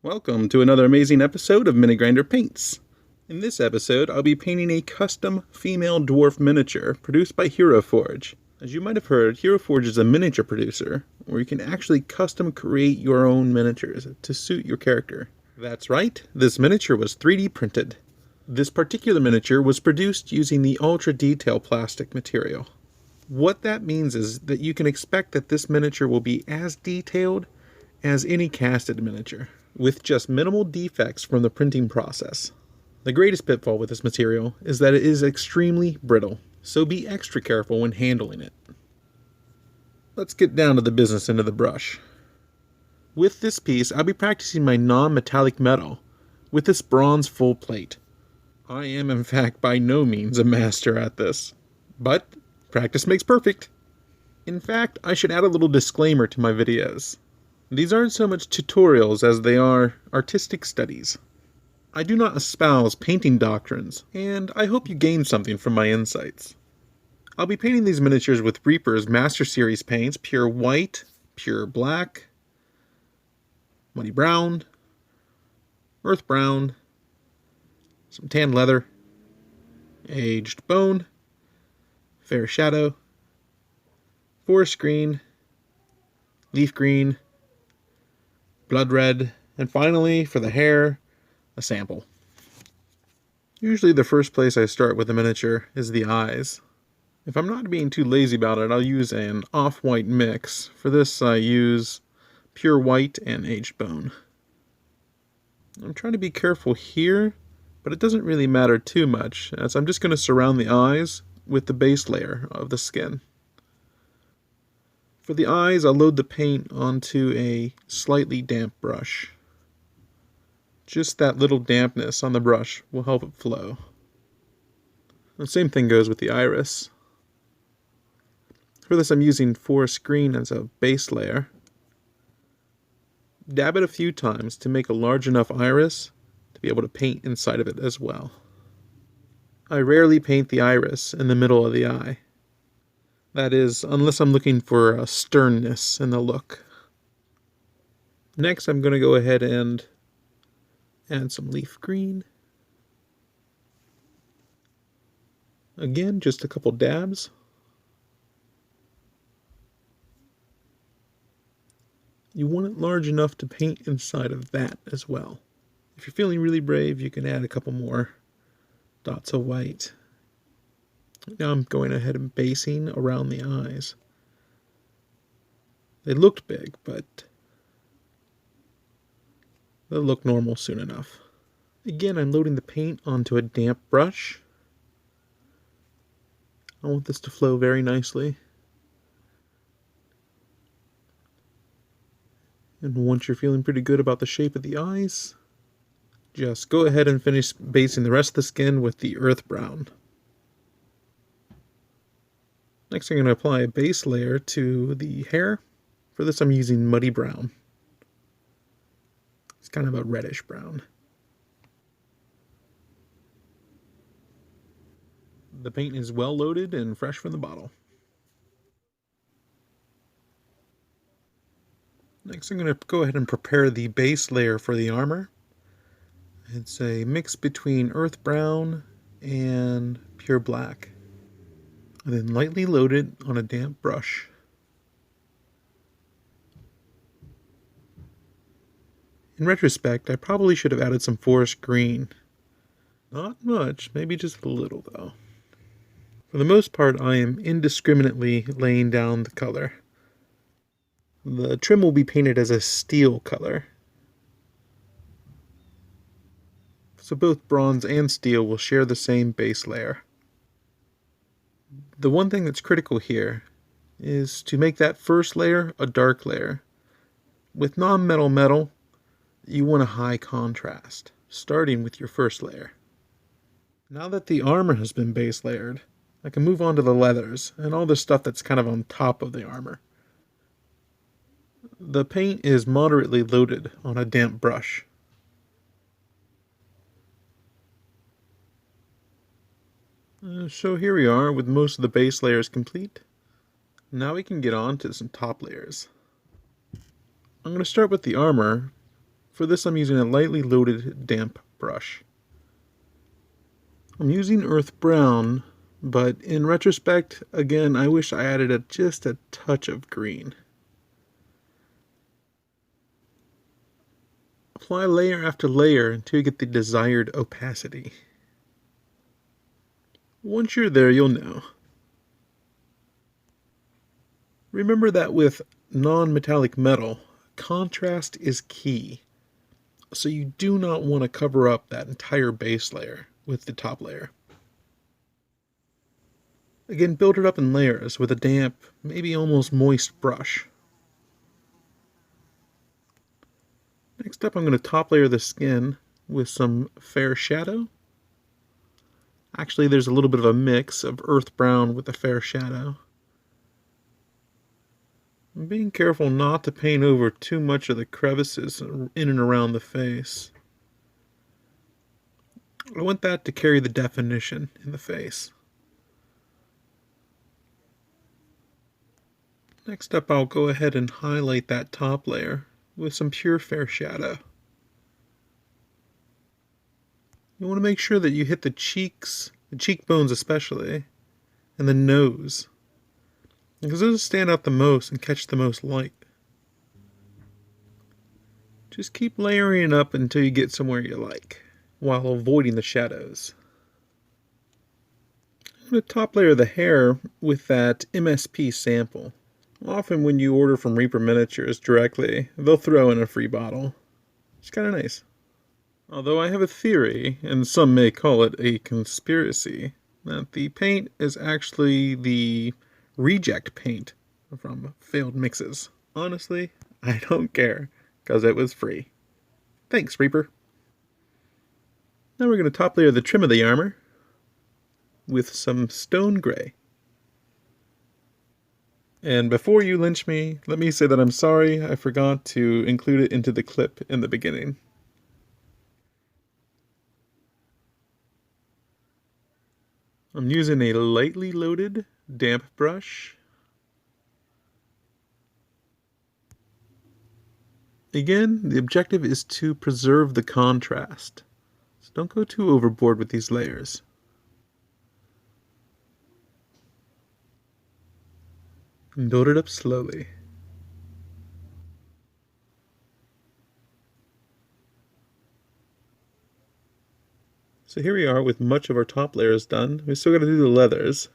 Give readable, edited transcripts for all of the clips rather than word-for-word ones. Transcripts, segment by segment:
Welcome to another amazing episode of MiniGrinder Paints. In this episode, I'll be painting a custom female dwarf miniature produced by Hero Forge. As you might have heard, Hero Forge is a miniature producer, where you can actually custom create your own miniatures to suit your character. That's right, this miniature was 3D printed. This particular miniature was produced using the ultra detail plastic material. What that means is that you can expect that this miniature will be as detailed as any casted miniature, with just minimal defects from the printing process. The greatest pitfall with this material is that it is extremely brittle, so be extra careful when handling it. Let's get down to the business end of the brush. With this piece, I'll be practicing my non-metallic metal with this bronze full plate. I am in fact by no means a master at this, but practice makes perfect. In fact, I should add a little disclaimer to my videos. These aren't so much tutorials as they are artistic studies. I do not espouse painting doctrines, and I hope you gain something from my insights. I'll be painting these miniatures with Reaper's Master Series paints, pure white, pure black, muddy brown, earth brown, some tan leather, aged bone, fair shadow, forest green, leaf green, blood red, and finally, for the hair, a sample. Usually the first place I start with a miniature is the eyes. If I'm not being too lazy about it, I'll use an off-white mix. For this I use pure white and aged bone. I'm trying to be careful here, but it doesn't really matter too much, as I'm just going to surround the eyes with the base layer of the skin. For the eyes, I'll load the paint onto a slightly damp brush. Just that little dampness on the brush will help it flow. The same thing goes with the iris. For this I'm using forest green as a base layer. Dab it a few times to make a large enough iris to be able to paint inside of it as well. I rarely paint the iris in the middle of the eye. That is, unless I'm looking for a sternness in the look. Next, I'm going to go ahead and add some leaf green. Again, just a couple dabs. You want it large enough to paint inside of that as well. If you're feeling really brave, you can add a couple more dots of white. Now I'm going ahead and basing around the eyes. They looked big, but they'll look normal soon enough. Again, I'm loading the paint onto a damp brush. I want this to flow very nicely. And once you're feeling pretty good about the shape of the eyes, just go ahead and finish basing the rest of the skin with the earth brown. Next I'm going to apply a base layer to the hair. For this I'm using muddy brown. It's kind of a reddish brown. The paint is well loaded and fresh from the bottle. Next I'm going to go ahead and prepare the base layer for the armor. It's a mix between earth brown and pure black. And then lightly load it on a damp brush. In retrospect, I probably should have added some forest green. Not much, maybe just a little though. For the most part, I am indiscriminately laying down the color. The trim will be painted as a steel color. So both bronze and steel will share the same base layer. The one thing that's critical here is to make that first layer a dark layer. With non-metal metal, you want a high contrast, starting with your first layer. Now that the armor has been base layered, I can move on to the leathers and all the stuff that's kind of on top of the armor. The paint is moderately loaded on a damp brush. So here we are with most of the base layers complete. Now we can get on to some top layers. I'm going to start with the armor For this I'm using a lightly loaded damp brush. I'm using earth brown, but in retrospect, again, I wish I added just a touch of green. Apply layer after layer until you get the desired opacity. Once you're there, you'll know. Remember that with non-metallic metal, contrast is key. So you do not want to cover up that entire base layer with the top layer. Again, build it up in layers with a damp, maybe almost moist brush. Next up, I'm going to top layer the skin with some fair shadow. Actually, there's a little bit of a mix of earth brown with a fair shadow. I'm being careful not to paint over too much of the crevices in and around the face. I want that to carry the definition in the face. Next up, I'll go ahead and highlight that top layer with some pure fair shadow. You want to make sure that you hit the cheeks, the cheekbones especially, and the nose, because those stand out the most and catch the most light. Just keep layering it up until you get somewhere you like, while avoiding the shadows. I'm going to top layer the hair with that MSP sample. Often when you order from Reaper Miniatures directly, they'll throw in a free bottle. It's kind of nice. Although I have a theory, and some may call it a conspiracy, that the paint is actually the reject paint from failed mixes. Honestly, I don't care, because it was free. Thanks, Reaper. Now we're going to top layer the trim of the armor with some stone gray. And before you lynch me, let me say that I'm sorry I forgot to include it into the clip in the beginning. I'm using a lightly loaded damp brush. Again, the objective is to preserve the contrast, so don't go too overboard with these layers. And build it up slowly. So here we are with much of our top layers done. We still got to do the leathers.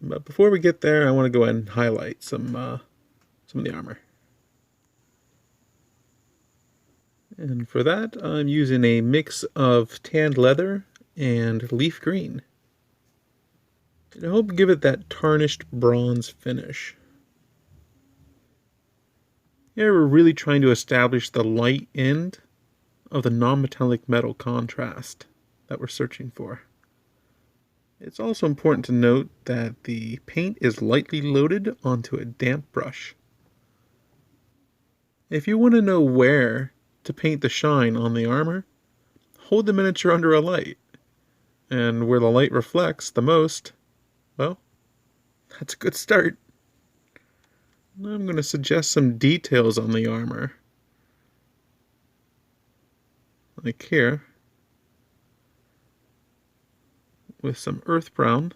But before we get there, I want to go ahead and highlight some of the armor. And for that, I'm using a mix of tanned leather and leaf green. And I hope to give it that tarnished bronze finish. Here we're really trying to establish the light end of the non-metallic metal contrast that we're searching for. It's also important to note that the paint is lightly loaded onto a damp brush. If you want to know where to paint the shine on the armor, hold the miniature under a light, and where the light reflects the most, well, that's a good start. Now I'm going to suggest some details on the armor. Like here, with some earth brown.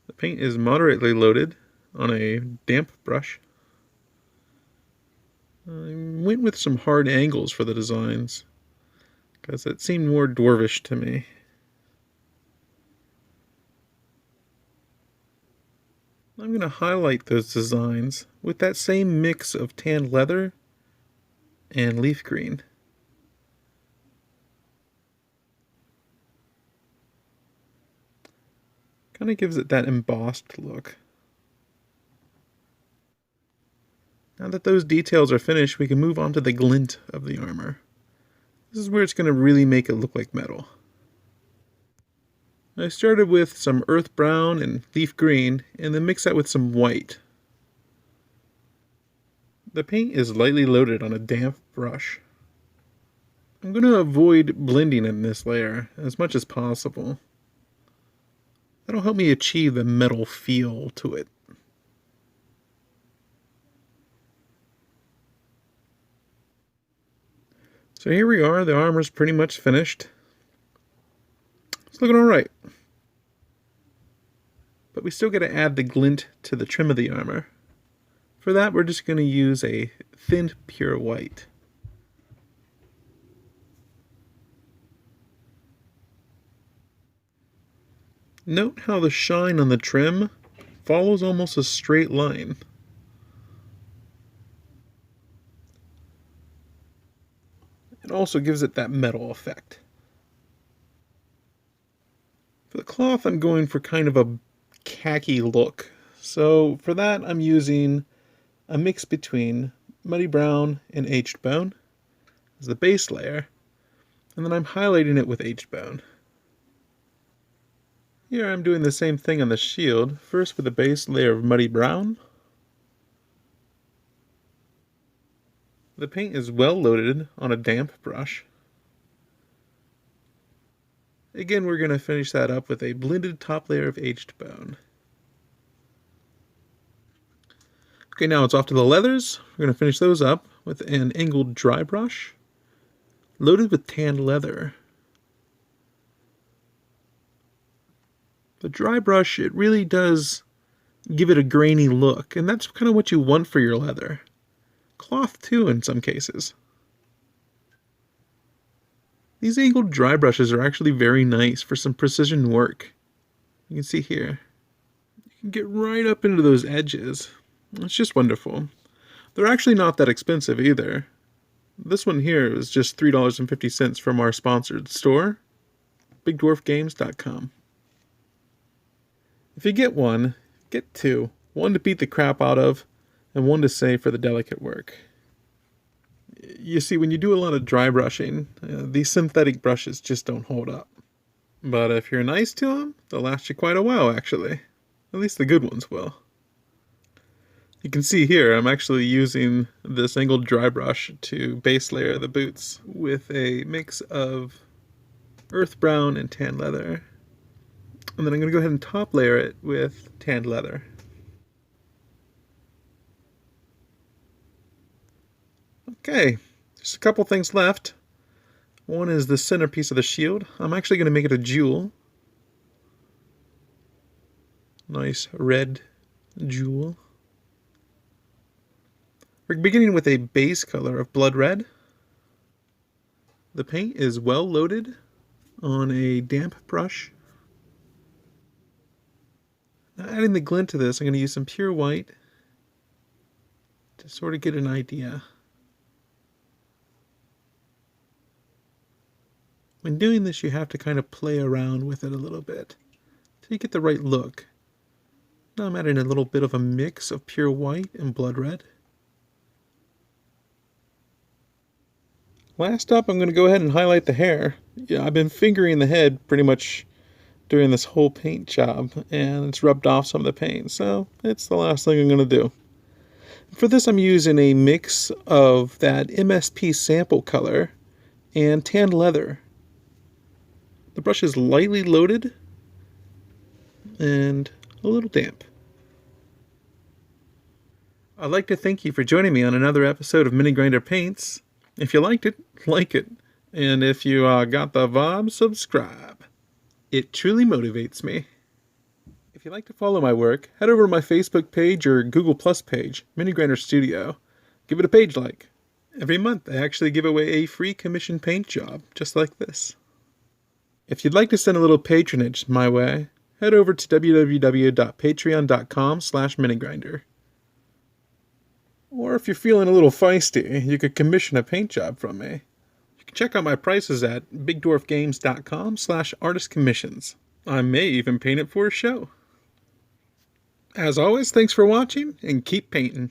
The paint is moderately loaded on a damp brush. I went with some hard angles for the designs, because it seemed more dwarvish to me. I'm going to highlight those designs with that same mix of tanned leather and leaf green. Kind of gives it that embossed look. Now that those details are finished, we can move on to the glint of the armor. This is where it's going to really make it look like metal. I started with some earth brown and leaf green, and then mix that with some white. The paint is lightly loaded on a damp brush. I'm going to avoid blending in this layer as much as possible. That'll help me achieve the metal feel to it. So here we are, the armor's pretty much finished. It's looking alright. But we still got to add the glint to the trim of the armor. For that, we're just going to use a thin pure white. Note how the shine on the trim follows almost a straight line. It also gives it that metal effect. For the cloth, I'm going for kind of a khaki look. So for that, I'm using a mix between muddy brown and aged bone as the base layer, and then I'm highlighting it with aged bone. Here I'm doing the same thing on the shield, first with a base layer of muddy brown. The paint is well loaded on a damp brush. Again, we're going to finish that up with a blended top layer of aged bone. Okay, now it's off to the leathers. We're going to finish those up with an angled dry brush, loaded with tanned leather. The dry brush, it really does give it a grainy look, and that's kind of what you want for your leather. Cloth too, in some cases. These angled dry brushes are actually very nice for some precision work. You can see here. You can get right up into those edges. It's just wonderful. They're actually not that expensive either. This one here is just $3.50 from our sponsored store, BigDwarfGames.com. If you get one, get two. One to beat the crap out of, and one to save for the delicate work. You see, when you do a lot of dry brushing, these synthetic brushes just don't hold up. But if you're nice to them, they'll last you quite a while, actually. At least the good ones will. You can see here, I'm actually using this angled dry brush to base layer the boots with a mix of earth brown and tan leather. And then I'm going to go ahead and top layer it with tanned leather. Okay, just a couple things left. One is the centerpiece of the shield. I'm actually going to make it a jewel. Nice red jewel. We're beginning with a base color of blood red. The paint is well loaded on a damp brush. Now, adding the glint to this, I'm going to use some pure white to sort of get an idea. When doing this, you have to kind of play around with it a little bit till you get the right look. Now I'm adding a little bit of a mix of pure white and blood red. Last up, I'm going to go ahead and highlight the hair. Yeah, I've been fingering the head pretty much during this whole paint job, and it's rubbed off some of the paint, so it's the last thing I'm going to do. For this, I'm using a mix of that MSP sample color and tanned leather. The brush is lightly loaded and a little damp. I'd like to thank you for joining me on another episode of MiniGrinder Paints. If you liked it, like it. And if you got the vibe, subscribe. It truly motivates me. If you'd like to follow my work, head over to my Facebook page or Google Plus page, MiniGrinder Studio. Give it a page like. Every month I actually give away a free commission paint job, just like this. If you'd like to send a little patronage my way, head over to www.patreon.com/minigrinder. Or if you're feeling a little feisty, you could commission a paint job from me. You can check out my prices at BigDwarfGames.com/artistcommissions. I may even paint it for a show. As always, thanks for watching, and keep painting.